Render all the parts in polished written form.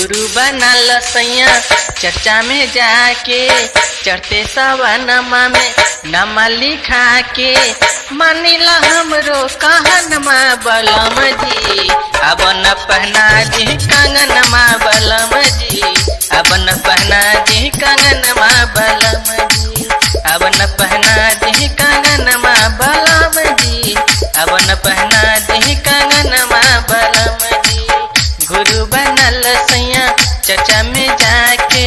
गुरु बनल सैया चर्चा में जाके, चढ़ते सवनमा में नमा लिखा के, मानिला हमरो कहनमा बलम जी, अब न पहना जी कंगनमा बलम जी, अब न पहना जी कंगनमा बलम जी, अब न पहना जी कंगनमा बलम जी, अब न पहना जी कंगनमा बलम जी। गुरु बनल सैया चर्चा में जाके,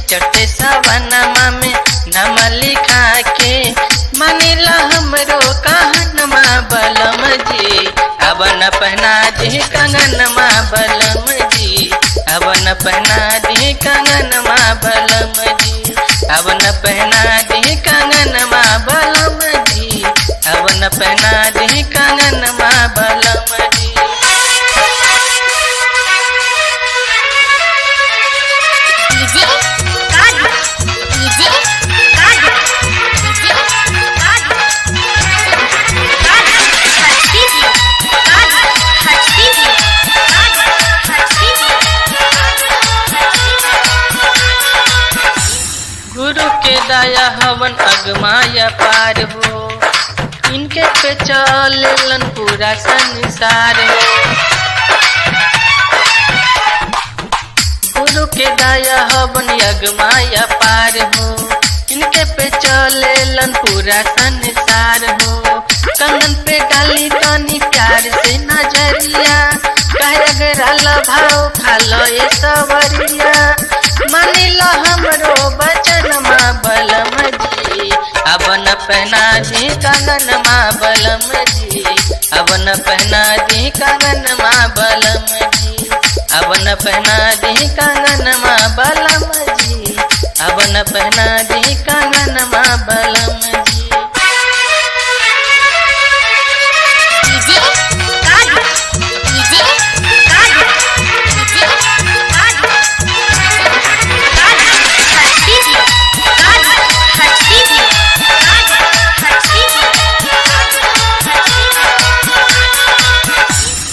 चढ़ते सवनमा में नाम लिखा के, मानिला हमरो कहनमा बलम जी, अब न पहना जी कंगनमा बलम जी, अब न पहना जी कंगनमा बलम जी, अब न पहना जी कंगनमा बलम जी, अब न पहना जी कंगनमा बलम जी। गुरु के दया हवन अगमाया पार हो, इनके पे चलन पूरा संसार हो। गुरु के दया हवन अगमाया पार हो, इनके पे चलन पूरा संसार हो। कंगन पे डाली तनी प्यार से नजरिया, कहे अगर भाव खालो ये सवरिया, मानिला हमरो बचनमा बलम जी, अब न पहना जी कंगनमा बलम जी, अब न पहना जी कंगनमा बलम जी, अब न पहना जी कंगनमा बलम जी, अब न पहना जी कंगनमा बलम जी।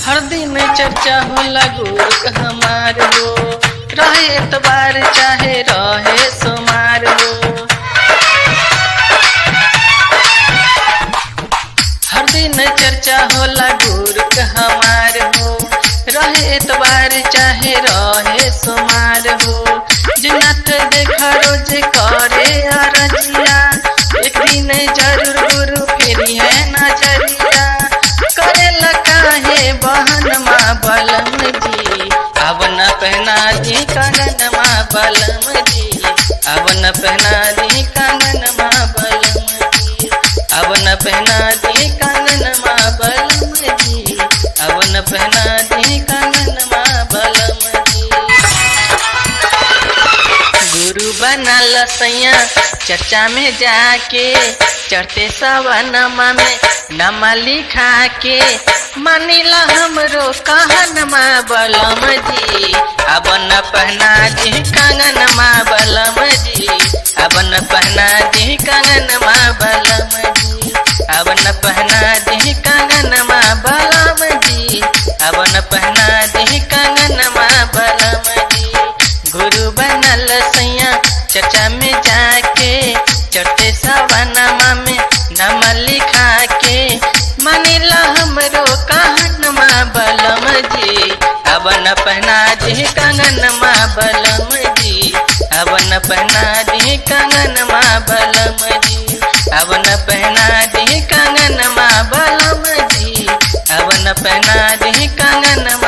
हर दिन चर्चा होला गुरु हमार हो, रहे एतबार चाहे रहे सोमार हो। हर दिन चर्चा होला गुरु हमार हो, रहे एतबार चाहे रहे सोमार हो। जिनाथ देखा रोज करे अरजिया, एक दिन जरूर गुरु फेरी है नजरिया, करेला काहे बहनमा बलम जी, अब न पहना जी कंगनमा बलम जी, अब न पहना जी कंगनमा बलम जी, अब न पहना जी कंगनमा बलम जी, अब न पहना जी कंगनमा बलम जी। गुरु बनल सैया चर्चा में जाके, चढ़ते सवनमा में नाम लिखा के, मानिला हमरो कहनमा बलम जी, अब न पहना जी कंगनमा बलम जी, अब न पहना जी कंगनमा बलम जी, अब न पहना जी कंगनमा बलम जी, अब न पहना जी कंगनमा बलम जी। गुरु बनल सैया चर्चा में जाके, चढ़ते सवनमा में नाम लिखा के, मानिला हमरो कहनमा बलम जी, अब न पहना जी कंगनमा बलम जी, अब न पहना जी कंगनमा बलम जी, अब न पहना जी कंगनमा बलम जी, अब न पहना जी कंगनमा